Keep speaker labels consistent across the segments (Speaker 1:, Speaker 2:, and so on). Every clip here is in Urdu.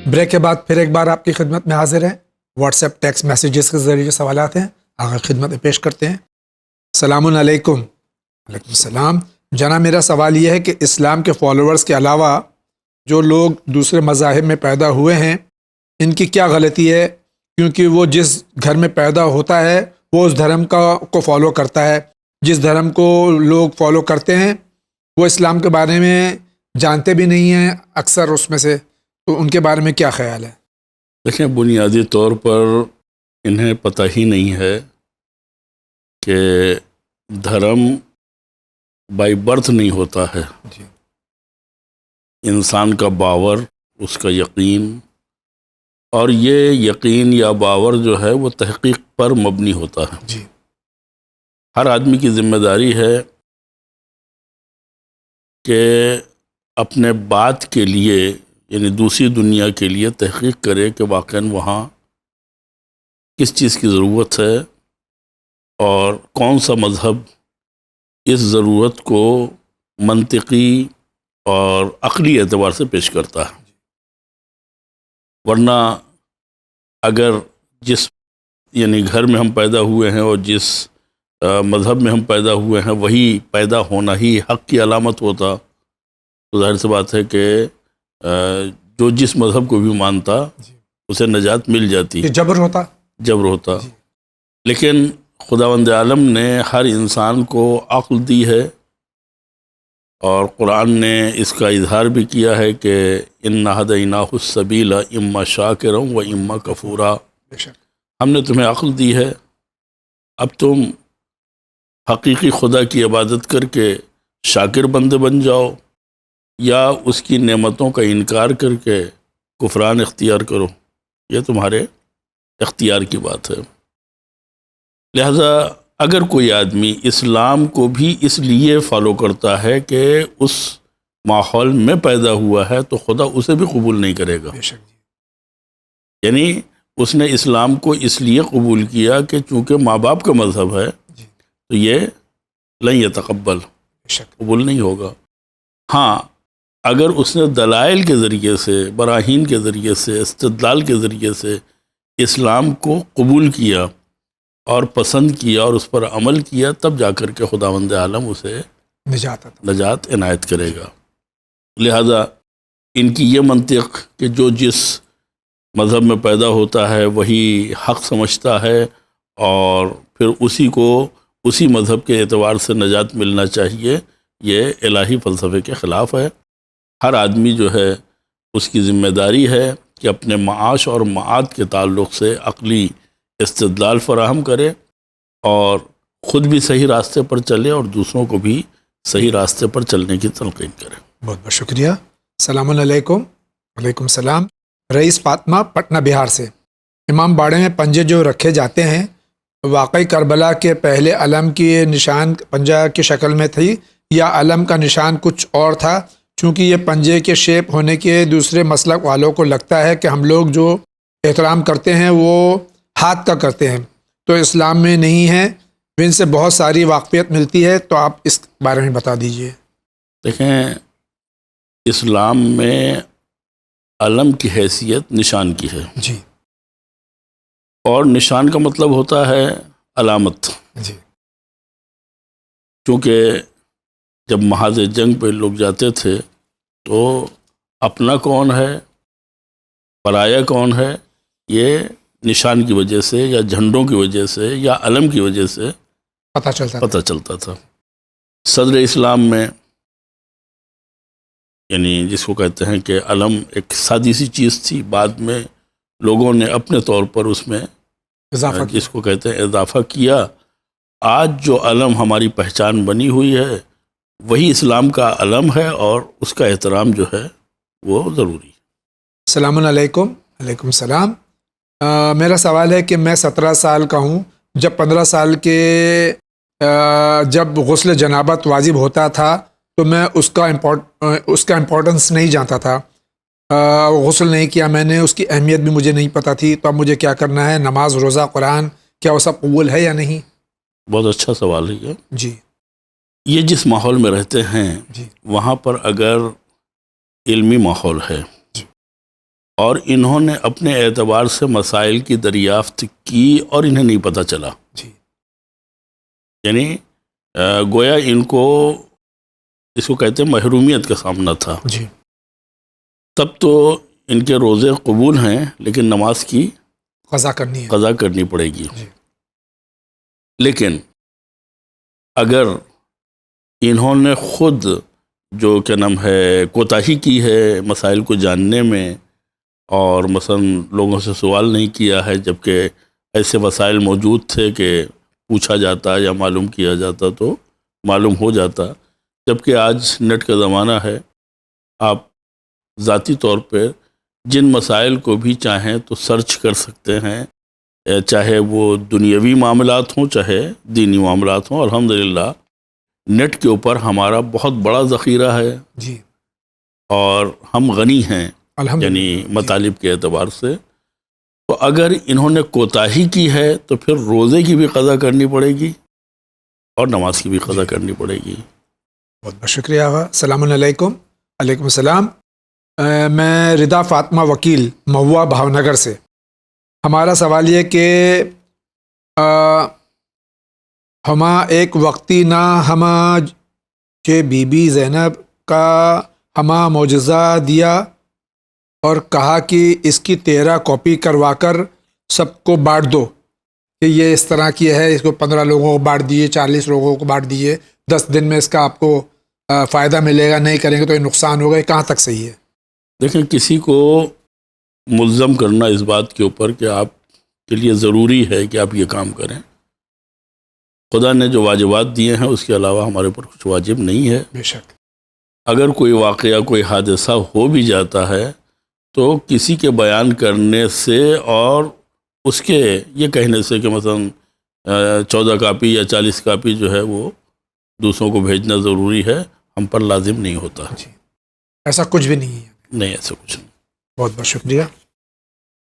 Speaker 1: بریک کے بعد پھر ایک بار آپ کی خدمت میں حاضر ہیں. واٹس ایپ ٹیکسٹ میسیجز کے ذریعے جو سوالات ہیں آگے خدمت میں پیش کرتے ہیں. السلام علیکم. وعلیکم السلام. جناب میرا سوال یہ ہے کہ اسلام کے فالوورز کے علاوہ جو لوگ دوسرے مذاہب میں پیدا ہوئے ہیں ان کی کیا غلطی ہے؟ کیونکہ وہ جس گھر میں پیدا ہوتا ہے وہ اس دھرم کو فالو کرتا ہے. جس دھرم کو لوگ فالو کرتے ہیں وہ اسلام کے بارے میں جانتے بھی نہیں ہیں اکثر اس میں سے، تو ان کے بارے میں کیا خیال ہے؟
Speaker 2: دیکھیں، بنیادی طور پر انہیں پتہ ہی نہیں ہے کہ دھرم بائی برتھ نہیں ہوتا ہے.
Speaker 1: جی.
Speaker 2: انسان کا باور، اس کا یقین، اور یہ یقین یا باور جو ہے وہ تحقیق پر مبنی ہوتا ہے.
Speaker 1: جی.
Speaker 2: ہر آدمی کی ذمہ داری ہے کہ اپنے بات کے لیے، یعنی دوسری دنیا کے لیے تحقیق کرے کہ واقعاً وہاں کس چیز کی ضرورت ہے اور کون سا مذہب اس ضرورت کو منطقی اور عقلی اعتبار سے پیش کرتا ہے. ورنہ اگر جس یعنی گھر میں ہم پیدا ہوئے ہیں اور جس مذہب میں ہم پیدا ہوئے ہیں وہی پیدا ہونا ہی حق کی علامت ہوتا، تو ظاہر سی بات ہے کہ جو جس مذہب کو بھی مانتا اسے نجات مل جاتی.
Speaker 1: جبر ہوتا.
Speaker 2: جی. لیکن خداوند عالم نے ہر انسان کو عقل دی ہے، اور قرآن نے اس کا اظہار بھی کیا ہے کہ اِنَّا هَدَيْنَاهُ السَّبِيلَ اِمَّا شَاكِرًا وَإِمَّا كَفُورًا. ہم نے تمہیں عقل دی ہے، اب تم حقیقی خدا کی عبادت کر کے شاکر بندے بن جاؤ، یا اس کی نعمتوں کا انکار کر کے کفران اختیار کرو. یہ تمہارے اختیار کی بات ہے. لہذا اگر کوئی آدمی اسلام کو بھی اس لیے فالو کرتا ہے کہ اس ماحول میں پیدا ہوا ہے تو خدا اسے بھی قبول نہیں کرے گا. یعنی اس نے اسلام کو اس لیے قبول کیا کہ چونکہ ماں باپ کا مذہب ہے تو یہ لن یتقبل، قبول نہیں ہوگا. ہاں، اگر اس نے دلائل کے ذریعے سے، براہین کے ذریعے سے، استدلال کے ذریعے سے اسلام کو قبول کیا اور پسند کیا اور اس پر عمل کیا، تب جا کر کے خداوند عالم اسے نجات عنایت کرے گا. لہذا ان کی یہ منطق کہ جو جس مذہب میں پیدا ہوتا ہے وہی حق سمجھتا ہے اور پھر اسی کو اسی مذہب کے اعتبار سے نجات ملنا چاہیے، یہ الہی فلسفے کے خلاف ہے. ہر آدمی جو ہے اس کی ذمہ داری ہے کہ اپنے معاش اور معاد کے تعلق سے عقلی استدلال فراہم کرے اور خود بھی صحیح راستے پر چلے اور دوسروں کو بھی صحیح راستے پر چلنے کی تلقین کرے.
Speaker 1: بہت بہت شکریہ. السلام علیکم. وعلیکم السلام. رئیس فاطمہ پٹنہ بہار سے. امام باڑے میں پنجے جو رکھے جاتے ہیں واقعی کربلا کے پہلے علم کی نشان پنجہ کی شکل میں تھی یا علم کا نشان کچھ اور تھا؟ چونکہ یہ پنجے کے شیپ ہونے کے دوسرے مسلک والوں کو لگتا ہے کہ ہم لوگ جو احترام کرتے ہیں وہ ہاتھ کا کرتے ہیں، تو اسلام میں نہیں ہے. ان سے بہت ساری واقفیت ملتی ہے، تو آپ اس بارے میں بتا دیجئے.
Speaker 2: دیکھیں، اسلام میں علم کی حیثیت نشان کی ہے.
Speaker 1: جی.
Speaker 2: اور نشان کا مطلب ہوتا ہے علامت.
Speaker 1: جی.
Speaker 2: چونکہ جب محاذ جنگ پہ لوگ جاتے تھے تو اپنا کون ہے، پرایا کون ہے، یہ نشان کی وجہ سے یا جھنڈوں کی وجہ سے یا علم کی وجہ سے پتہ چلتا تھا. صدر اسلام میں یعنی جس کو کہتے ہیں کہ علم ایک سادی سی چیز تھی، بعد میں لوگوں نے اپنے طور پر اس میں جس کو کہتے ہیں اضافہ کیا. آج جو علم ہماری پہچان بنی ہوئی ہے وہی اسلام کا علم ہے اور اس کا احترام جو ہے وہ ضروری ہے.
Speaker 1: السلام علیکم. وعلیکم السلام. میرا سوال ہے کہ میں 17 سال کا ہوں. جب 15 سال کے جب غسل جنابت واجب ہوتا تھا تو میں اس کا امپورٹنس نہیں جانتا تھا. غسل نہیں کیا میں نے، اس کی اہمیت بھی مجھے نہیں پتہ تھی. تو اب مجھے کیا کرنا ہے؟ نماز، روزہ، قرآن، کیا وہ سب قبول ہے یا نہیں؟
Speaker 2: بہت اچھا سوال ہے یہ.
Speaker 1: جی.
Speaker 2: یہ جس ماحول میں رہتے ہیں
Speaker 1: جی.
Speaker 2: وہاں پر اگر علمی ماحول ہے اور انہوں نے اپنے اعتبار سے مسائل کی دریافت کی اور انہیں نہیں پتہ چلا.
Speaker 1: جی
Speaker 2: یعنی گویا ان کو اس کو کہتے ہیں محرومیت کا سامنا تھا.
Speaker 1: جی
Speaker 2: تب تو ان کے روزے قبول ہیں لیکن نماز کی
Speaker 1: قضا کرنی ہے.
Speaker 2: قضا کرنی پڑے گی.
Speaker 1: جی
Speaker 2: لیکن اگر انہوں نے خود جو کیا نام ہے کوتاہی کی ہے مسائل کو جاننے میں، اور مثلا لوگوں سے سوال نہیں کیا ہے جبکہ ایسے وسائل موجود تھے کہ پوچھا جاتا یا معلوم کیا جاتا تو معلوم ہو جاتا، جبکہ آج نیٹ کا زمانہ ہے، آپ ذاتی طور پہ جن مسائل کو بھی چاہیں تو سرچ کر سکتے ہیں، چاہے وہ دنیاوی معاملات ہوں چاہے دینی معاملات ہوں. الحمدللہ نیٹ کے اوپر ہمارا بہت بڑا ذخیرہ ہے
Speaker 1: جی
Speaker 2: اور ہم غنی ہیں
Speaker 1: الحمد
Speaker 2: یعنی مطالب کے اعتبار سے. تو اگر انہوں نے کوتاہی کی ہے تو پھر روزے کی بھی قضا کرنی پڑے گی اور نماز کی بھی قضا کرنی پڑے گی.
Speaker 1: بہت بہت شکریہ آغا. السلام علیکم. علیکم السلام. میں رضا فاطمہ وکیل مہوا بھاونگر سے. ہمارا سوال یہ کہ ہما ایک وقتی نہ ہما کہ بی بی زینب کا ہما معجزہ دیا اور کہا کہ اس کی 13 کاپی کروا کر سب کو بانٹ دو، کہ یہ اس طرح کی ہے، اس کو 15 لوگوں کو بانٹ دیے، 40 لوگوں کو بانٹ دیے، 10 دن میں اس کا آپ کو فائدہ ملے گا، نہیں کریں گے تو یہ نقصان ہوگا. یہ کہاں تک صحیح ہے؟
Speaker 2: دیکھیں، کسی کو ملزم کرنا اس بات کے اوپر کہ آپ کے لیے ضروری ہے کہ آپ یہ کام کریں، خدا نے جو واجبات دیے ہیں اس کے علاوہ ہمارے اوپر کچھ واجب نہیں ہے.
Speaker 1: بے شک.
Speaker 2: اگر کوئی واقعہ کوئی حادثہ ہو بھی جاتا ہے تو کسی کے بیان کرنے سے اور اس کے یہ کہنے سے کہ مثلا 14 کاپی یا 40 کاپی جو ہے وہ دوسروں کو بھیجنا ضروری ہے، ہم پر لازم نہیں ہوتا.
Speaker 1: جی ایسا کچھ بھی نہیں ہے.
Speaker 2: نہیں، ایسا کچھ نہیں.
Speaker 1: بہت بہت شکریہ.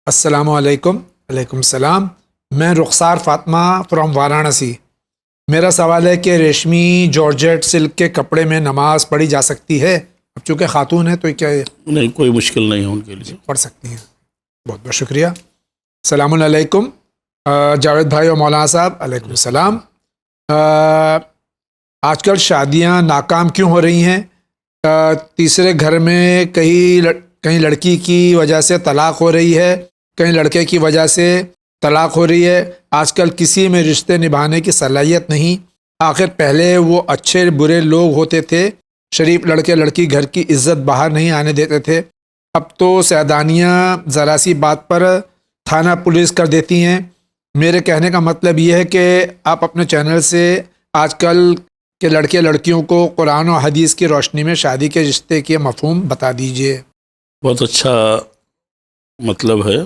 Speaker 1: السلام علیکم. علیکم السلام. میں رخسار فاطمہ فرام وارانسی. میرا سوال ہے کہ ریشمی جارجٹ سلک کے کپڑے میں نماز پڑھی جا سکتی ہے؟ اب چونکہ خاتون ہے تو کیا
Speaker 2: نہیں، کوئی مشکل نہیں ہے ان کے لیے.
Speaker 1: پڑھ سکتی ہیں. بہت بہت شکریہ. السلام علیکم جاوید بھائی اور مولانا صاحب. علیکم السلام. آج کل شادیاں ناکام کیوں ہو رہی ہیں؟ تیسرے گھر میں کہیں لڑکی کی وجہ سے طلاق ہو رہی ہے، کہیں لڑکے کی وجہ سے طلاق ہو رہی ہے. آج کل کسی میں رشتے نبھانے کی صلاحیت نہیں. آخر پہلے وہ اچھے برے لوگ ہوتے تھے، شریف لڑکے لڑکی گھر کی عزت باہر نہیں آنے دیتے تھے. اب تو سیدانیاں ذرا سی بات پر تھانہ پولیس کر دیتی ہیں. میرے کہنے کا مطلب یہ ہے کہ آپ اپنے چینل سے آج کل کے لڑکے لڑکیوں کو قرآن و حدیث کی روشنی میں شادی کے رشتے کے مفہوم بتا دیجئے.
Speaker 2: بہت اچھا مطلب ہے.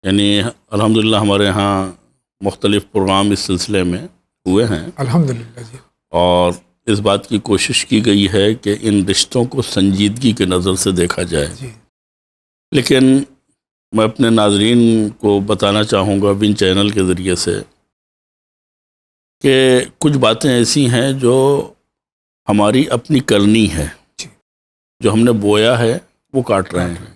Speaker 2: یعنی الحمدللہ ہمارے ہاں مختلف پروگرام اس سلسلے میں ہوئے ہیں
Speaker 1: الحمدللہ. جی
Speaker 2: اور اس بات کی کوشش کی گئی ہے کہ ان رشتوں کو سنجیدگی کے نظر سے دیکھا جائے.
Speaker 1: جی
Speaker 2: لیکن میں اپنے ناظرین کو بتانا چاہوں گا ون چینل کے ذریعے سے کہ کچھ باتیں ایسی ہیں جو ہماری اپنی کرنی ہے، جو ہم نے بویا ہے وہ کاٹ رہے ہیں.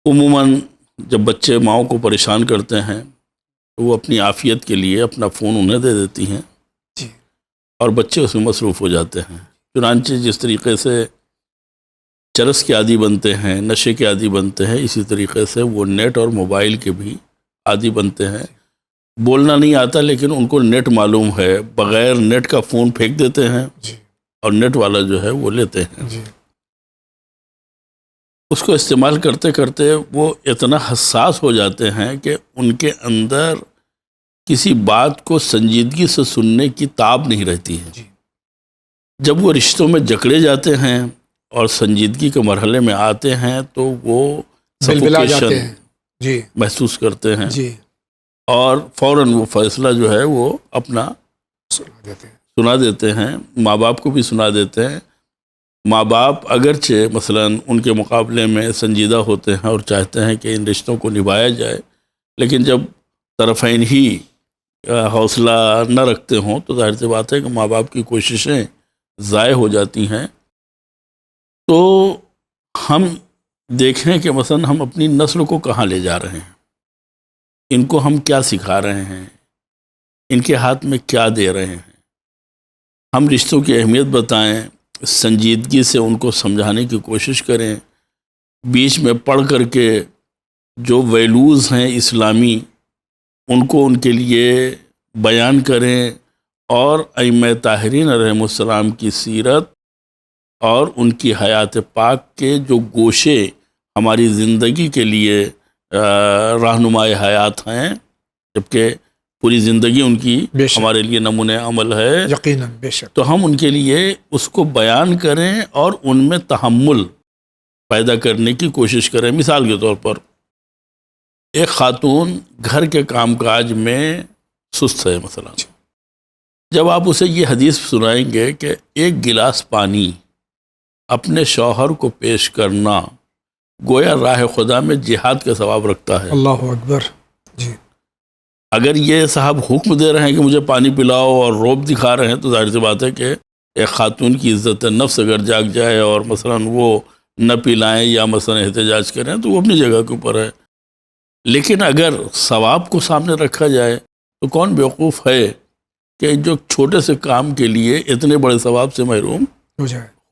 Speaker 2: عموماً جب بچے ماؤں کو پریشان کرتے ہیں تو وہ اپنی عافیت کے لیے اپنا فون انہیں دے دیتی ہیں
Speaker 1: جی
Speaker 2: اور بچے اس میں مصروف ہو جاتے ہیں. چنانچہ جس طریقے سے چرس کے عادی بنتے ہیں، نشے کے عادی بنتے ہیں، اسی طریقے سے وہ نیٹ اور موبائل کے بھی عادی بنتے ہیں. بولنا نہیں آتا لیکن ان کو نیٹ معلوم ہے، بغیر نیٹ کا فون پھینک دیتے ہیں
Speaker 1: جی
Speaker 2: اور نیٹ والا جو ہے وہ لیتے ہیں.
Speaker 1: جی
Speaker 2: اس کو استعمال کرتے کرتے وہ اتنا حساس ہو جاتے ہیں کہ ان کے اندر کسی بات کو سنجیدگی سے سننے کی تاب نہیں رہتی ہے.
Speaker 1: جی
Speaker 2: جب وہ رشتوں میں جکڑے جاتے ہیں اور سنجیدگی کے مرحلے میں آتے ہیں تو وہ
Speaker 1: بلبلا جاتے
Speaker 2: سفوکیشن
Speaker 1: ہیں. جی
Speaker 2: محسوس کرتے ہیں
Speaker 1: جی
Speaker 2: اور فوراً وہ فیصلہ جو ہے وہ اپنا
Speaker 1: سنا دیتے ہیں.
Speaker 2: سنا دیتے ہیں، ماں باپ کو بھی سنا دیتے ہیں. ماں باپ اگرچہ مثلا ان کے مقابلے میں سنجیدہ ہوتے ہیں اور چاہتے ہیں کہ ان رشتوں کو نبھایا جائے، لیکن جب طرفین ہی حوصلہ نہ رکھتے ہوں تو ظاہر سی بات ہے کہ ماں باپ کی کوششیں ضائع ہو جاتی ہیں. تو ہم دیکھیں کہ مثلا ہم اپنی نسل کو کہاں لے جا رہے ہیں، ان کو ہم کیا سکھا رہے ہیں، ان کے ہاتھ میں کیا دے رہے ہیں. ہم رشتوں کی اہمیت بتائیں، سنجیدگی سے ان کو سمجھانے کی کوشش کریں، بیچ میں پڑھ کر کے جو ویلوز ہیں اسلامی ان کو ان کے لیے بیان کریں، اور ائمہ طاہرین علیہم السلام کی سیرت اور ان کی حیات پاک کے جو گوشے ہماری زندگی کے لیے رہنمائے حیات ہیں، جبکہ پوری زندگی ان کی ہمارے لیے نمونہ عمل ہے،
Speaker 1: یقیناً بے شک،
Speaker 2: تو ہم ان کے لیے اس کو بیان کریں اور ان میں تحمل پیدا کرنے کی کوشش کریں. مثال کے طور پر ایک خاتون گھر کے کام کاج میں سست ہے مثلا، جب آپ اسے یہ حدیث سنائیں گے کہ ایک گلاس پانی اپنے شوہر کو پیش کرنا گویا راہ خدا میں جہاد کا ثواب رکھتا ہے.
Speaker 1: اللہ اکبر. جی،
Speaker 2: اگر یہ صاحب حکم دے رہے ہیں کہ مجھے پانی پلاؤ اور روب دکھا رہے ہیں، تو ظاہر سی بات ہے کہ ایک خاتون کی عزت نفس اگر جاگ جائے اور مثلا وہ نہ پلائیں یا مثلا احتجاج کریں تو وہ اپنی جگہ کے اوپر ہے. لیکن اگر ثواب کو سامنے رکھا جائے تو کون بیوقوف ہے کہ جو چھوٹے سے کام کے لیے اتنے بڑے ثواب سے محروم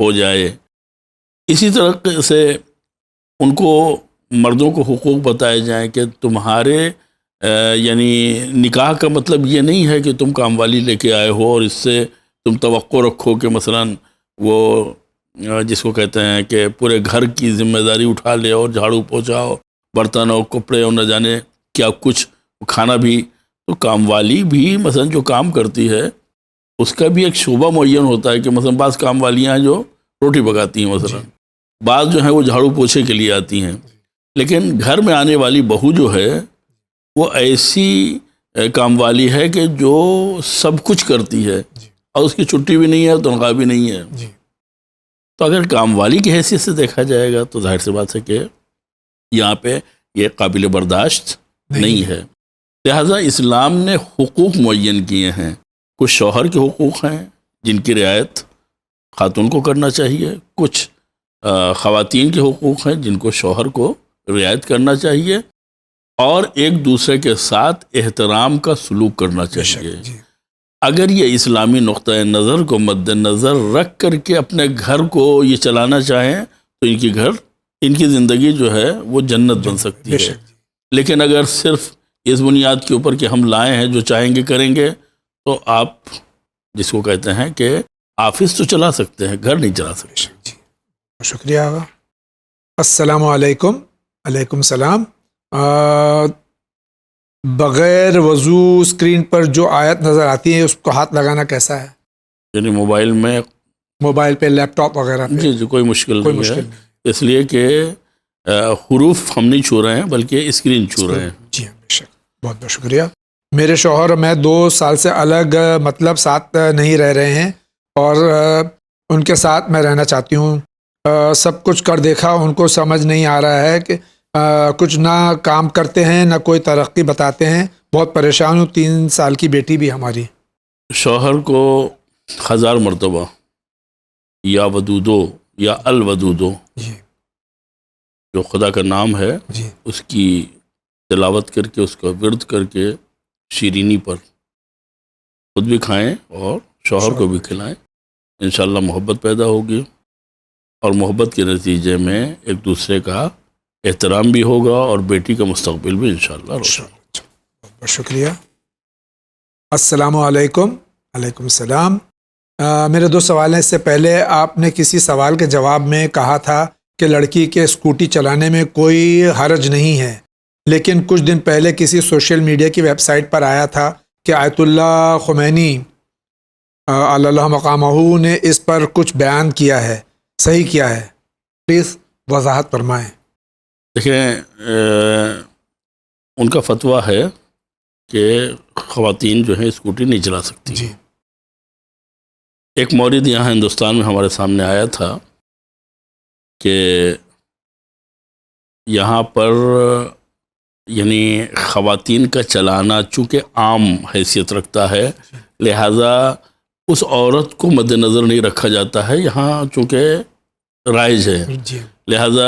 Speaker 2: ہو جائے. اسی طرح سے ان کو مردوں کو حقوق بتائے جائیں کہ تمہارے یعنی نکاح کا مطلب یہ نہیں ہے کہ تم کام والی لے کے آئے ہو اور اس سے تم توقع رکھو کہ مثلا وہ جس کو کہتے ہیں کہ پورے گھر کی ذمہ داری اٹھا لے اور جھاڑو پوچھاؤ، برتن اور کپڑے اور نہ جانے کیا کچھ، کھانا بھی. تو کام والی بھی مثلا جو کام کرتی ہے اس کا بھی ایک شعبہ معین ہوتا ہے کہ مثلا بعض کام والیاں ہیں جو روٹی پکاتی ہیں، مثلا بعض جو ہیں وہ جھاڑو پوچھے کے لیے آتی ہیں. لیکن گھر میں آنے والی بہو جو ہے وہ ایسی کام والی ہے کہ جو سب کچھ کرتی ہے اور اس کی چھٹی بھی نہیں ہے، تنخواہ بھی نہیں ہے. تو اگر کام والی کی حیثیت سے دیکھا جائے گا تو ظاہر سی بات ہے کہ یہاں پہ یہ قابل برداشت نہیں ہے. لہٰذا اسلام نے حقوق معین کیے ہیں. کچھ شوہر کے حقوق ہیں جن کی رعایت خاتون کو کرنا چاہیے، کچھ خواتین کے حقوق ہیں جن کو شوہر کو رعایت کرنا چاہیے، اور ایک دوسرے کے ساتھ احترام کا سلوک کرنا چاہیے. اگر یہ اسلامی نقطۂ نظر کو مد نظر رکھ کر کے اپنے گھر کو یہ چلانا چاہیں تو ان کی زندگی جو ہے وہ جنت بن سکتی ہے. لیکن اگر صرف اس بنیاد کے اوپر کہ ہم لائے ہیں جو چاہیں گے کریں گے، تو آپ جس کو کہتے ہیں کہ آفس تو چلا سکتے ہیں، گھر نہیں چلا سکتے.
Speaker 1: شکریہ آغا. السلام علیکم. علیکم السلام. بغیر وضو اسکرین پر جو آیت نظر آتی ہے اس کو ہاتھ لگانا کیسا ہے؟
Speaker 2: یعنی موبائل
Speaker 1: پہ، لیپ ٹاپ وغیرہ پہ؟
Speaker 2: جی کوئی مشکل نہیں ہے، اس لیے کہ حروف ہم نہیں چھو رہے ہیں بلکہ اسکرین چھو رہے ہیں.
Speaker 1: جی ہاں، بے شک. بہت بہت شکریہ. میرے شوہر اور میں 2 سال سے الگ مطلب ساتھ نہیں رہ رہے ہیں، اور ان کے ساتھ میں رہنا چاہتی ہوں. سب کچھ کر دیکھا، ان کو سمجھ نہیں آ رہا ہے کہ کچھ نہ کام کرتے ہیں نہ کوئی ترقی بتاتے ہیں. بہت پریشان ہوں. 3 سال کی بیٹی بھی ہماری.
Speaker 2: شوہر کو 1000 مرتبہ یا ودودو یا الودودو جو خدا کا نام ہے اس کی تلاوت کر کے، اس کا ورد کر کے شیرینی پر خود بھی کھائیں اور شوہر کو بھی کھلائیں. انشاءاللہ محبت پیدا ہوگی، اور محبت کے نتیجے میں ایک دوسرے کا احترام بھی ہوگا اور بیٹی کا مستقبل بھی انشاءاللہ روشن.
Speaker 1: بہت شکریہ. السلام علیکم. علیکم السلام. میرے 2 سوال ہیں. اس سے پہلے آپ نے کسی سوال کے جواب میں کہا تھا کہ لڑکی کے اسکوٹی چلانے میں کوئی حرج نہیں ہے، لیکن کچھ دن پہلے کسی سوشل میڈیا کی ویب سائٹ پر آیا تھا کہ آیت اللہ خمینی اللہ مقامہ نے اس پر کچھ بیان کیا ہے. صحیح کیا ہے؟ پلیز وضاحت فرمائیں.
Speaker 2: دیکھیں، ان کا فتویٰ ہے کہ خواتین جو ہیں اسکوٹی نہیں چلا سکتی.
Speaker 1: جی.
Speaker 2: ایک مورد یہاں ہندوستان میں ہمارے سامنے آیا تھا کہ یہاں پر یعنی خواتین کا چلانا چونکہ عام حیثیت رکھتا ہے، لہٰذا اس عورت کو مد نظر نہیں رکھا جاتا ہے. یہاں چونکہ رائج ہے، لہٰذا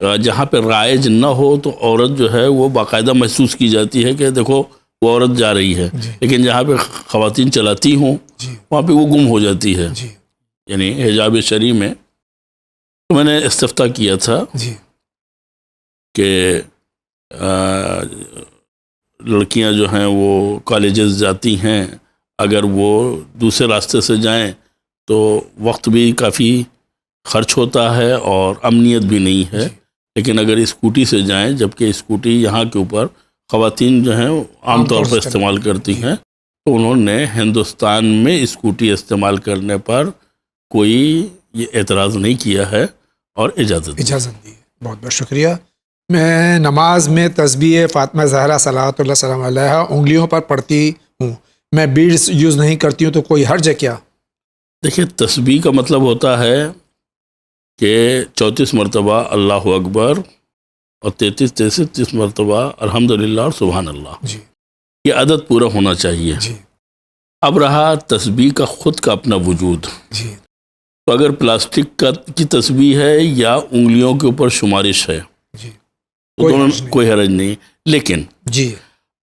Speaker 2: جہاں پہ رائج نہ ہو تو عورت جو ہے وہ باقاعدہ محسوس کی جاتی ہے کہ دیکھو وہ عورت جا رہی ہے، لیکن جہاں پہ خواتین چلاتی ہوں وہاں پہ وہ گم ہو جاتی ہے، یعنی حجاب شرعی میں. تو میں نے استفتاء کیا تھا کہ لڑکیاں جو ہیں وہ کالجز جاتی ہیں، اگر وہ دوسرے راستے سے جائیں تو وقت بھی کافی خرچ ہوتا ہے اور امنیت بھی نہیں ہے، لیکن اگر اسکوٹی سے جائیں، جبکہ اسکوٹی یہاں کے اوپر خواتین جو ہیں عام طور پر استعمال کرتی ہیں، تو انہوں نے ہندوستان میں اسکوٹی استعمال کرنے پر کوئی یہ اعتراض نہیں کیا ہے اور اجازت دی.
Speaker 1: بہت بہت شکریہ. میں نماز میں تسبیح فاطمہ زہرا صلوات اللہ سلام علیہا انگلیوں پر پڑھتی ہوں، میں بیڈز یوز نہیں کرتی ہوں، تو کوئی حرج ہے کیا؟
Speaker 2: دیکھیے، تسبیح کا مطلب ہوتا ہے کہ 34 مرتبہ اللہ اکبر اور 33 مرتبہ الحمدللہ اور سبحان اللہ، یہ عدد پورا ہونا چاہیے. اب رہا تسبیح کا خود کا اپنا وجود، تو اگر پلاسٹک کی تسبیح ہے یا انگلیوں کے اوپر شمارش ہے تو دونوں کوئی حرج نہیں، لیکن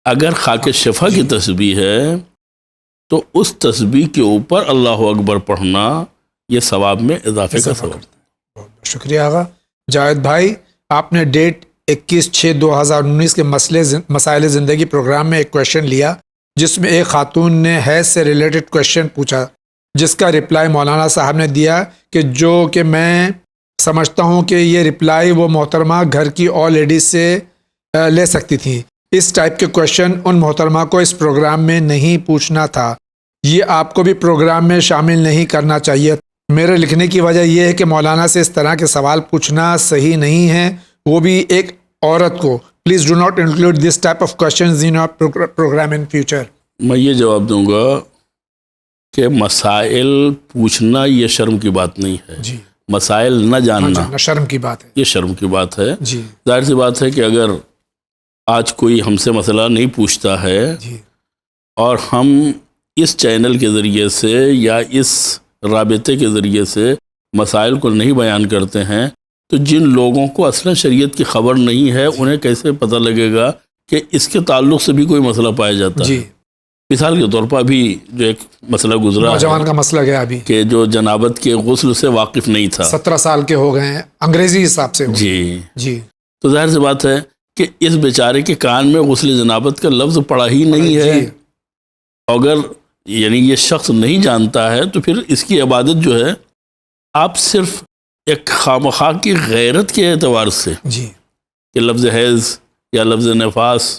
Speaker 2: اگر خاک شفا کی تسبیح ہے تو اس تسبیح کے اوپر اللہ اکبر پڑھنا یہ ثواب میں اضافے کا سبب.
Speaker 1: بہت شکریہ آغا. جاوید بھائی، آپ نے ڈیٹ 21/6/2019 کے مسائل زندگی پروگرام میں ایک کویشچن لیا جس میں ایک خاتون نے حیض سے ریلیٹڈ کویشچن پوچھا، جس کا رپلائی مولانا صاحب نے دیا کہ میں سمجھتا ہوں کہ یہ رپلائی وہ محترمہ گھر کی اور لیڈیز سے لے سکتی تھیں. اس ٹائپ کے کویشچن ان محترمہ کو اس پروگرام میں نہیں پوچھنا تھا، یہ آپ کو بھی پروگرام میں شامل نہیں کرنا چاہیے. میرے لکھنے کی وجہ یہ ہے کہ مولانا سے اس طرح کے سوال پوچھنا صحیح نہیں ہے، وہ بھی ایک عورت کو. Please do not include this type of questions in our programme in future.
Speaker 2: میں یہ جواب دوں گا کہ مسائل پوچھنا یہ شرم کی بات نہیں ہے، مسائل نہ جاننا
Speaker 1: شرم کی بات ہے، یہ
Speaker 2: شرم کی بات ہے. ظاہر سی بات ہے کہ اگر آج کوئی ہم سے مسئلہ نہیں پوچھتا ہے اور ہم اس چینل کے ذریعے سے یا اس رابطے کے ذریعے سے مسائل کو نہیں بیان کرتے ہیں تو جن لوگوں کو اصلا شریعت کی خبر نہیں ہے انہیں کیسے پتہ لگے گا کہ اس کے تعلق سے بھی کوئی مسئلہ پایا جاتا ہے. مثال کے طور پر ابھی جو ایک مسئلہ گزرا
Speaker 1: نوجوان کا مسئلہ گیا ابھی
Speaker 2: کہ جو جنابت کے غسل سے واقف نہیں تھا،
Speaker 1: 17 سال کے ہو گئے ہیں انگریزی حساب سے.
Speaker 2: تو ظاہر سی بات ہے کہ اس بیچارے کے کان میں غسل جنابت کا لفظ پڑا ہی نہیں ہے. اگر یعنی یہ شخص نہیں جانتا ہے تو پھر اس کی عبادت جو ہے آپ صرف ایک خامخواہ کی غیرت کے اعتبار سے کہ لفظ حیض یا لفظ نفاس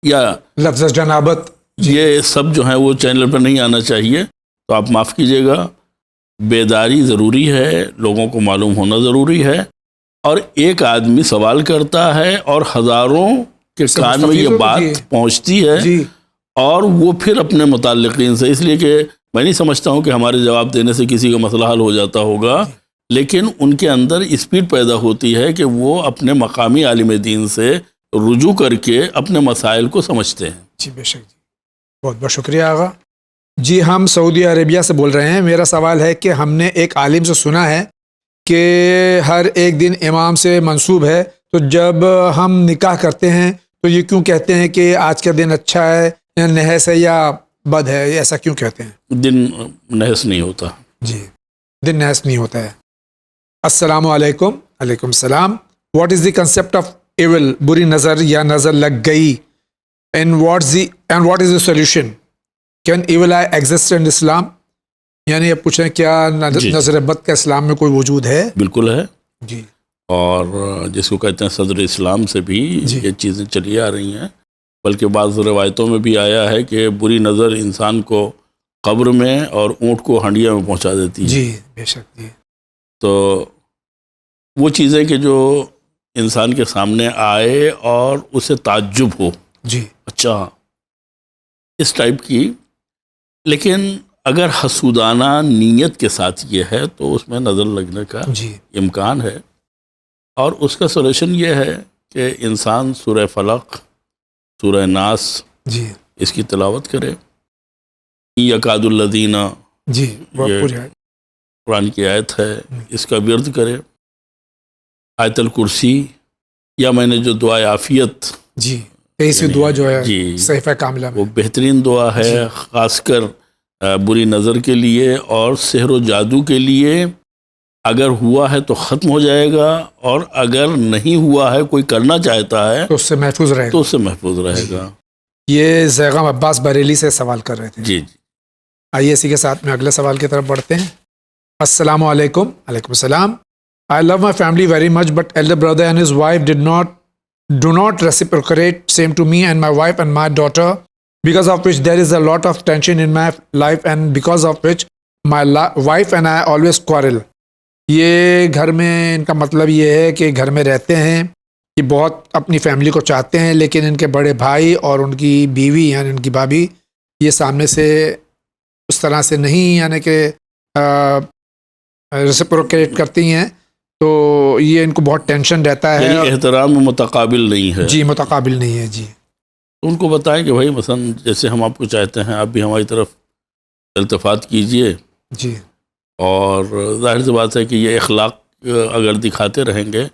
Speaker 2: یا
Speaker 1: لفظ جنابت
Speaker 2: یہ سب جو ہیں وہ چینل پر نہیں آنا چاہیے. تو آپ معاف کیجیے گا، بیداری ضروری ہے، لوگوں کو معلوم ہونا ضروری ہے. اور ایک آدمی سوال کرتا ہے اور ہزاروں کے کان میں یہ بات پہنچتی ہے اور وہ پھر اپنے متعلقین سے، اس لیے کہ میں نہیں سمجھتا ہوں کہ ہمارے جواب دینے سے کسی کا مسئلہ حل ہو جاتا ہوگا، لیکن ان کے اندر اسپیڈ پیدا ہوتی ہے کہ وہ اپنے مقامی عالم دین سے رجوع کر کے اپنے مسائل کو سمجھتے ہیں.
Speaker 1: جی بے شک. بہت بہت شکریہ آغا. جی ہم سعودی عربیہ سے بول رہے ہیں. میرا سوال ہے کہ ہم نے ایک عالم سے سنا ہے کہ ہر ایک دن امام سے منسوب ہے، تو جب ہم نکاح کرتے ہیں تو یہ کیوں کہتے ہیں کہ آج کا دن اچھا ہے یا نحس ہے یا بد ہے، ایسا کیوں کہتے ہیں؟
Speaker 2: دن نحس نہیں ہوتا.
Speaker 1: دن نحس نہیں ہوتا ہے. السلام علیکم. علیکم السلام. What is the concept of evil, بری نظر یا نظر لگ گئی، and what is the solution? Can evil eye exist in Islam? یعنی اب پوچھیں کیا نظر بد کا اسلام میں کوئی وجود ہے؟
Speaker 2: بالکل ہے. اور جس کو کہتے ہیں صدر اسلام سے بھی یہ چیزیں چلی آ رہی ہیں، بلکہ بعض روایتوں میں بھی آیا ہے کہ بری نظر انسان کو قبر میں اور اونٹ کو ہنڈیا میں پہنچا دیتی ہے.
Speaker 1: بے شک.
Speaker 2: تو وہ چیزیں کہ جو انسان کے سامنے آئے اور اسے تعجب ہو، اچھا اس ٹائپ کی، لیکن اگر حسودانہ نیت کے ساتھ یہ ہے تو اس میں نظر لگنے کا امکان ہے. اور اس کا سولوشن یہ ہے کہ انسان سورہ فلق، سورہ ناس اس کی تلاوت کرے. یکاد الذین قرآن کی آیت ہے، اس کا ورد کرے. آیت الکرسی یا میں نے جو دعا عافیت
Speaker 1: جی 23ویں دعا جو ہے
Speaker 2: جی
Speaker 1: صحیفہ کاملہ میں،
Speaker 2: وہ بہترین دعا ہے، خاص کر بری نظر کے لیے اور سحر و جادو کے لیے۔ اگر ہوا ہے تو ختم ہو جائے گا، اور اگر نہیں ہوا ہے، کوئی کرنا چاہتا ہے
Speaker 1: تو اس سے محفوظ رہے
Speaker 2: تو
Speaker 1: گا۔
Speaker 2: اس سے محفوظ رہے گا۔
Speaker 1: یہ زیغام عباس بریلی سے سوال کر رہے تھے۔
Speaker 2: جی جی
Speaker 1: آئیے اسی کے ساتھ میں اگلے سوال کی طرف بڑھتے ہیں۔ السلام علیکم۔ وعلیکم السلام۔ I love my family very much, but elder brother and his wife do not reciprocate same to me and my wife and my daughter, because of which there is a lot of tension in my life, and because of which my wife and I always quarrel. یہ گھر میں ان کا مطلب یہ ہے کہ گھر میں رہتے ہیں، یہ بہت اپنی فیملی کو چاہتے ہیں، لیکن ان کے بڑے بھائی اور ان کی بیوی یعنی ان کی بھابھی یہ سامنے سے اس طرح سے نہیں یعنی کہ ریسپروکیٹ کرتی ہیں، تو یہ ان کو بہت ٹینشن رہتا ہے۔
Speaker 2: یعنی احترام متقابل نہیں ہے۔
Speaker 1: جی متقابل نہیں ہے۔ جی
Speaker 2: ان کو بتائیں کہ بھائی مثلا جیسے ہم آپ کو چاہتے ہیں، آپ بھی ہماری طرف التفات کیجئے،
Speaker 1: جی
Speaker 2: اور ظاہر سی بات ہے کہ یہ اخلاق اگر دکھاتے رہیں گے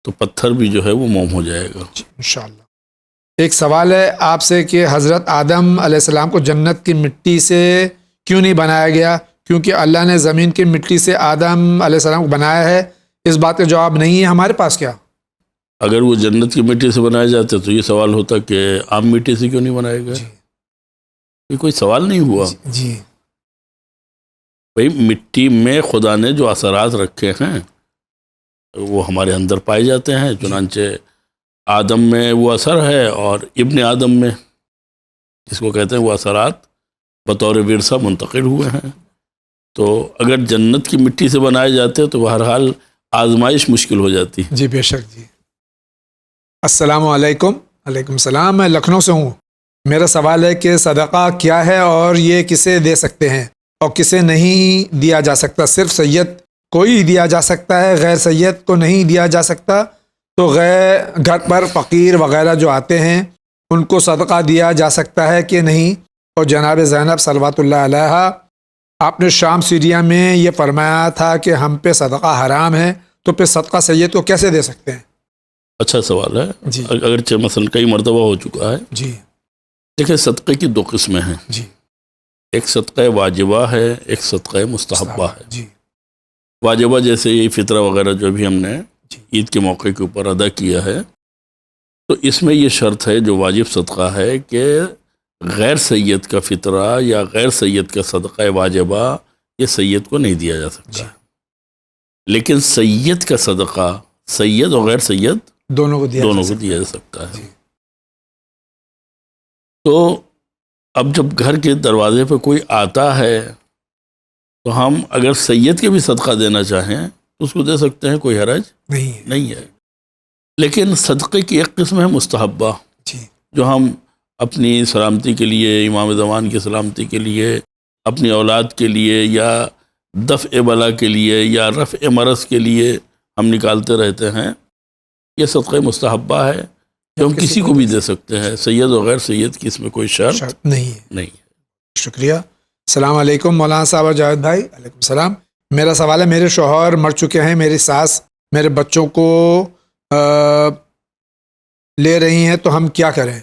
Speaker 2: تو پتھر بھی جو ہے وہ موم ہو جائے گا۔
Speaker 1: جی انشاءاللہ۔ ایک سوال ہے آپ سے کہ حضرت آدم علیہ السلام کو جنت کی مٹی سے کیوں نہیں بنایا گیا؟ کیونکہ اللہ نے زمین کی مٹی سے آدم علیہ السلام کو بنایا ہے۔ اس بات کا جواب نہیں ہے ہمارے پاس کیا؟
Speaker 2: اگر وہ جنت کی مٹی سے بنائے جاتے تو یہ سوال ہوتا کہ عام مٹی سے کیوں نہیں بنائے گا؟
Speaker 1: جی
Speaker 2: یہ کوئی سوال نہیں ہوا۔
Speaker 1: جی
Speaker 2: بھئی مٹی میں خدا نے جو اثرات رکھے ہیں وہ ہمارے اندر پائے جاتے ہیں، چنانچہ آدم میں وہ اثر ہے اور ابن آدم میں، جس کو کہتے ہیں وہ اثرات بطور ورثہ منتقل ہوئے ہیں۔ تو اگر جنت کی مٹی سے بنائے جاتے تو بہرحال آزمائش مشکل ہو جاتی۔
Speaker 1: جی بے شک۔ جی السلام علیکم۔ وعلیکم السلام۔ میں لکھنؤ سے ہوں۔ میرا سوال ہے کہ صدقہ کیا ہے اور یہ کسے دے سکتے ہیں اور کسے نہیں دیا جا سکتا؟ صرف سید کو ہی دیا جا سکتا ہے، غیر سید کو نہیں دیا جا سکتا؟ تو غیر گھر پر فقیر وغیرہ جو آتے ہیں ان کو صدقہ دیا جا سکتا ہے کہ نہیں؟ اور جناب زینب صلوات اللہ علیہا، آپ نے شام سیریا میں یہ فرمایا تھا کہ ہم پہ صدقہ حرام ہے، تو پھر صدقہ سید کو کیسے دے سکتے ہیں؟
Speaker 2: اچھا سوال ہے،
Speaker 1: جی
Speaker 2: اگرچہ مثلا کئی مرتبہ ہو چکا ہے۔
Speaker 1: جی
Speaker 2: دیکھیں صدقے کی دو قسمیں ہیں،
Speaker 1: جی
Speaker 2: ایک صدقہ واجبہ ہے، ایک صدقہ مستحبہ ہے۔
Speaker 1: جی
Speaker 2: واجبہ جیسے یہ فطرہ وغیرہ جو بھی ہم نے
Speaker 1: جی
Speaker 2: عید کے موقع کے اوپر ادا کیا ہے، تو اس میں یہ شرط ہے جو واجب صدقہ ہے کہ غیر سید کا فطرہ یا غیر سید کا صدقہ واجبہ یہ سید کو نہیں دیا جا سکتا، لیکن سید کا صدقہ سید اور غیر سید
Speaker 1: دونوں کو
Speaker 2: دیا جا سکتا ہے۔ تو اب جب گھر کے دروازے پہ کوئی آتا ہے تو ہم اگر سید کے بھی صدقہ دینا چاہیں تو اس کو دے سکتے ہیں، کوئی حرج نہیں ہے۔ لیکن صدقے کی ایک قسم ہے مستحبہ، جو ہم اپنی سلامتی کے لیے، امام زمان کی سلامتی کے لیے، اپنی اولاد کے لیے، یا دفع بلا کے لیے، یا رفع مرض کے لیے ہم نکالتے رہتے ہیں۔ یہ صدقہ مستحبہ ہے جو ہم کسی کو بھی دے سکتے ہیں، سید و غیر سید کی اس میں کوئی شرط نہیں ہے۔
Speaker 1: شکریہ۔ السلام علیکم مولانا صاحب اور جاوید بھائی۔ وعلیکم السلام۔ میرا سوال ہے، میرے شوہر مر چکے ہیں، میری ساس میرے بچوں کو لے رہی ہیں، تو ہم کیا کریں؟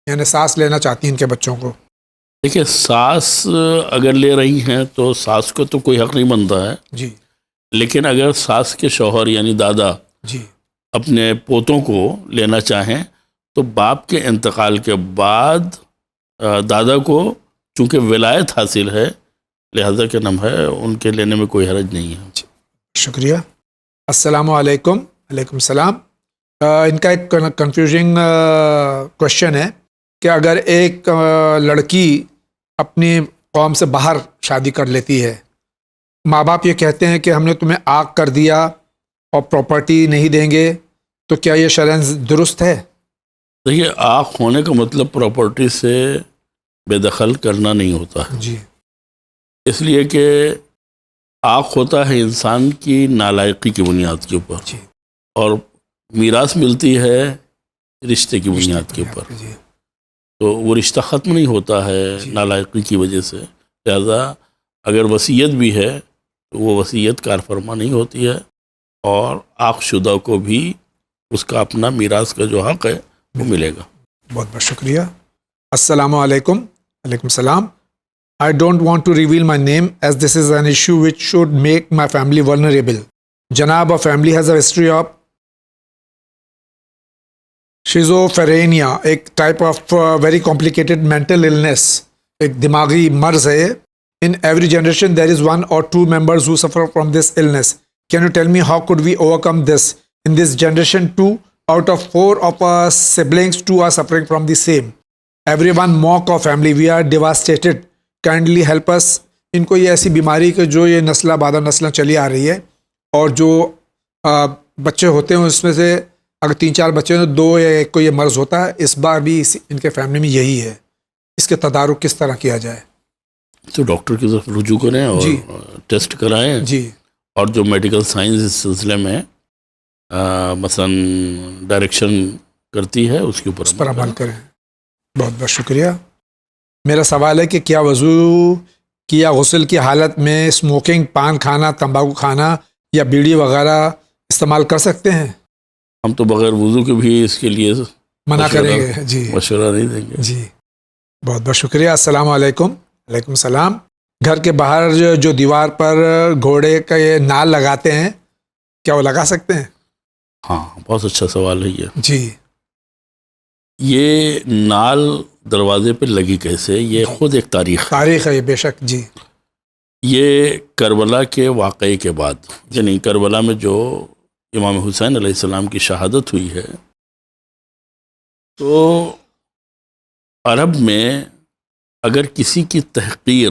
Speaker 1: یعنی ساس لینا چاہتی ہیں ان کے بچوں کو۔
Speaker 2: دیکھیں ساس اگر لے رہی ہیں تو ساس کو تو کوئی حق نہیں بنتا ہے،
Speaker 1: جی
Speaker 2: لیکن اگر ساس کے شوہر یعنی دادا
Speaker 1: جی
Speaker 2: اپنے پوتوں کو لینا چاہیں تو باپ کے انتقال کے بعد دادا کو چونکہ ولایت حاصل ہے لہذا کیا نام ہے ان کے لینے میں کوئی حرج نہیں ہے۔
Speaker 1: شکریہ۔ السلام علیکم۔ وعلیکم السلام۔ ان کا ایک کنفیوژنگ کوشچن ہے کہ اگر ایک لڑکی اپنی قوم سے باہر شادی کر لیتی ہے، ماں باپ یہ کہتے ہیں کہ ہم نے تمہیں عاق کر دیا اور پراپرٹی نہیں دیں گے، تو کیا یہ شرعاً درست ہے؟
Speaker 2: دیکھیے عاق ہونے کا مطلب پراپرٹی سے بے دخل کرنا نہیں ہوتا ہے،
Speaker 1: جی
Speaker 2: اس لیے کہ عاق ہوتا ہے انسان کی نالائقی کی بنیاد کے اوپر،
Speaker 1: جی
Speaker 2: اور میراث ملتی ہے رشتے کی بنیاد کے اوپر،
Speaker 1: جی
Speaker 2: تو وہ رشتہ ختم نہیں ہوتا ہے نالائقی کی وجہ سے، لہذا اگر وصیت بھی ہے تو وہ وصیت کار فرما نہیں ہوتی ہے، اور عاق شدہ کو بھی اس کا اپنا میراث کا جو حق ہے وہ ملے گا.
Speaker 1: بہت بہت شکریہ. السلام علیکم. وعلیکم السلام. I don't want to reveal my name as this is an issue which should make my family vulnerable. Janab, our family has a history of schizophrenia, ایک type of very complicated mental illness, ایک دماغی مرض ہے. In every generation there is one or two members who suffer from this illness. Can you tell me how could we overcome this? In this generation 2 out of 4 of our siblings 2 are suffering from the same. Everyone mock our family. We are devastated. Kindly help us. ان کو یہ ایسی بیماری کہ جو یہ نسلہ بعد نسلیں چلی آ رہی ہے، اور جو بچے ہوتے ہیں اس میں سے اگر 3-4 بچے ہیں تو 2 یا 1 کو یہ مرض ہوتا ہے. اس بار بھی ان کے فیملی میں یہی ہے. اس کے تدارک کس طرح کیا جائے؟
Speaker 2: تو ڈاکٹر کی طرف رجوع کریں اور ٹیسٹ کرائیں.
Speaker 1: جی. اور
Speaker 2: جو میڈیکل سائنس اس سلسلے میں مثلا ڈائریکشن کرتی ہے اس کے اوپر
Speaker 1: اس پر عمل کریں. بہت بہت شکریہ. میرا سوال ہے کہ کیا وضو کیا غسل کی حالت میں اسموکنگ، پان کھانا، تمباکو کھانا یا بیڑی وغیرہ استعمال کر سکتے ہیں؟
Speaker 2: ہم تو بغیر وضو کے بھی اس کے لیے
Speaker 1: منع کریں گے. جی.
Speaker 2: مشورہ نہیں دیں گے.
Speaker 1: جی. بہت بہت شکریہ. السلام علیکم. وعلیکم السلام. گھر کے باہر جو دیوار پر گھوڑے کا یہ نال لگاتے ہیں، کیا وہ لگا سکتے ہیں؟
Speaker 2: ہاں، بہت اچھا سوال ہے یہ.
Speaker 1: جی.
Speaker 2: یہ نال دروازے پہ لگی کیسے؟ یہ خود ایک تاریخ
Speaker 1: ہے یہ، بے شک. جی.
Speaker 2: یہ کربلا کے واقعے کے بعد، یعنی کربلا میں جو امام حسین علیہ السلام کی شہادت ہوئی ہے، تو عرب میں اگر کسی کی تحقیر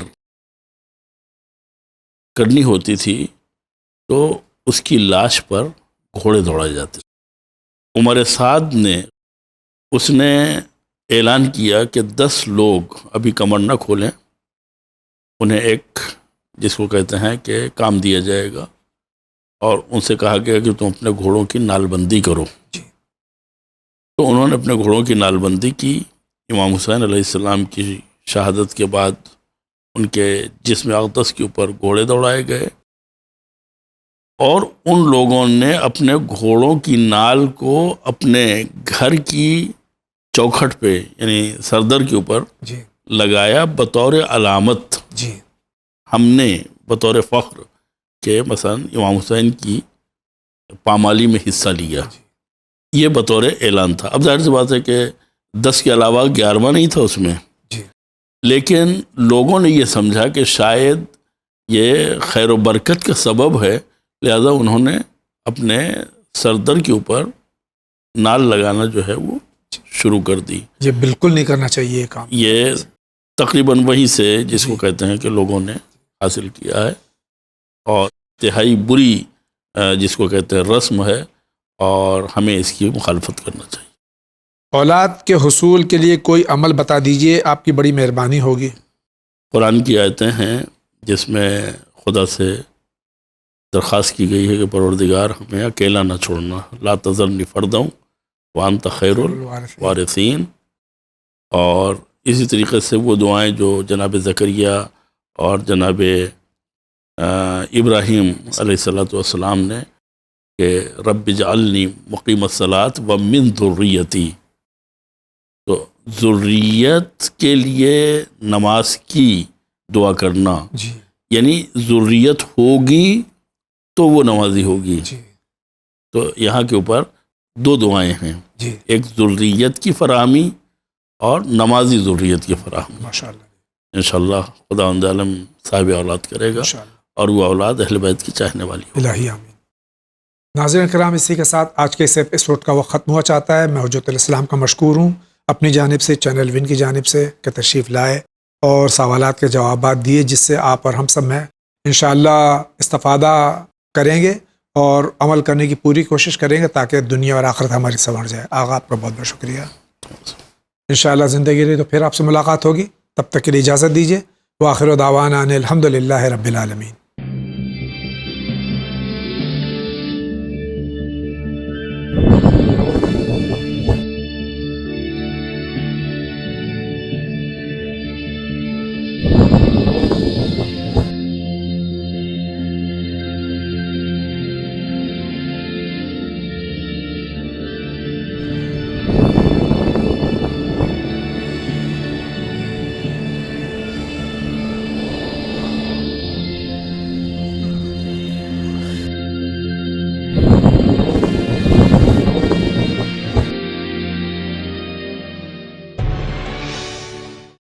Speaker 2: کرنی ہوتی تھی تو اس کی لاش پر گھوڑے دوڑائے جاتے. عمر سعد نے اعلان کیا کہ 10 لوگ ابھی کمر نہ کھولیں، انہیں ایک جس کو کہتے ہیں کہ کام دیا جائے گا، اور ان سے کہا گیا کہ تم اپنے گھوڑوں کی نال بندی کرو. تو انہوں نے اپنے گھوڑوں کی نال بندی کی. امام حسین علیہ السلام کی شہادت کے بعد ان کے جسم اقدس کے اوپر گھوڑے دوڑائے گئے، اور ان لوگوں نے اپنے گھوڑوں کی نال کو اپنے گھر کی چوکھٹ پہ یعنی سردر کے اوپر لگایا بطور علامت. ہم نے بطور فخر کہ مثلا امام حسین کی پامالی میں حصہ لیا. یہ بطور اعلان تھا. اب ظاہر سی بات ہے کہ 10 کے علاوہ 11واں نہیں تھا اس میں، لیکن لوگوں نے یہ سمجھا کہ شاید یہ خیر و برکت کا سبب ہے، لہذا انہوں نے اپنے سردر کے اوپر نال لگانا جو ہے وہ شروع کر دی.
Speaker 1: یہ بالکل نہیں کرنا چاہیے کام. یہ
Speaker 2: تقریباً وہیں سے جس کو کہتے ہیں کہ لوگوں نے حاصل کیا ہے، اور انتہائی بری جس کو کہتے ہیں رسم ہے، اور ہمیں اس کی مخالفت کرنا چاہیے.
Speaker 1: اولاد کے حصول کے لیے کوئی عمل بتا دیجئے، آپ کی بڑی مہربانی ہوگی.
Speaker 2: قرآن کی آیتیں ہیں جس میں خدا سے درخواست کی گئی ہے کہ پروردگار ہمیں اکیلا نہ چھوڑنا، لا تذرنی فردا وانت خیر الوارثین. اور اسی طریقے سے وہ دعائیں جو جناب زکریا اور جناب ابراہیم علیہ السلام نے کہ رب اجعلنی مقیم الصلاۃ ومن ذریتی، تو ذریت کے لیے نماز کی دعا کرنا، یعنی ذریت ہوگی تو وہ نمازی ہوگی. تو یہاں کے اوپر 2 دعائیں ہیں، ایک ذریت کی فراہمی اور نمازی ذریت کی فراہمی.
Speaker 1: ماشاءاللہ. انشاءاللہ
Speaker 2: خداوند عالم صاحب اولاد کرے گا، اور وہ اولاد اہل بیت کی چاہنے والی ہوگی.
Speaker 1: الہی آمین. ناظرین کرام، اسی کے ساتھ آج کے اس ایپیسوڈ کا وقت ختم ہوا چاہتا ہے. میں حجت الاسلام کا مشکور ہوں اپنی جانب سے، چینل ون کی جانب سے، کہ تشریف لائے اور سوالات کے جوابات دیے، جس سے آپ اور ہم سب میں انشاءاللہ استفادہ کریں گے اور عمل کرنے کی پوری کوشش کریں گے تاکہ دنیا اور آخرت ہماری سنور جائے. آغا آپ کا بہت بہت شکریہ. انشاءاللہ زندگی رہی تو پھر آپ سے ملاقات ہوگی. تب تک کے لیے اجازت دیجیے. وآخر دعوانا ان الحمد للہ رب العالمین.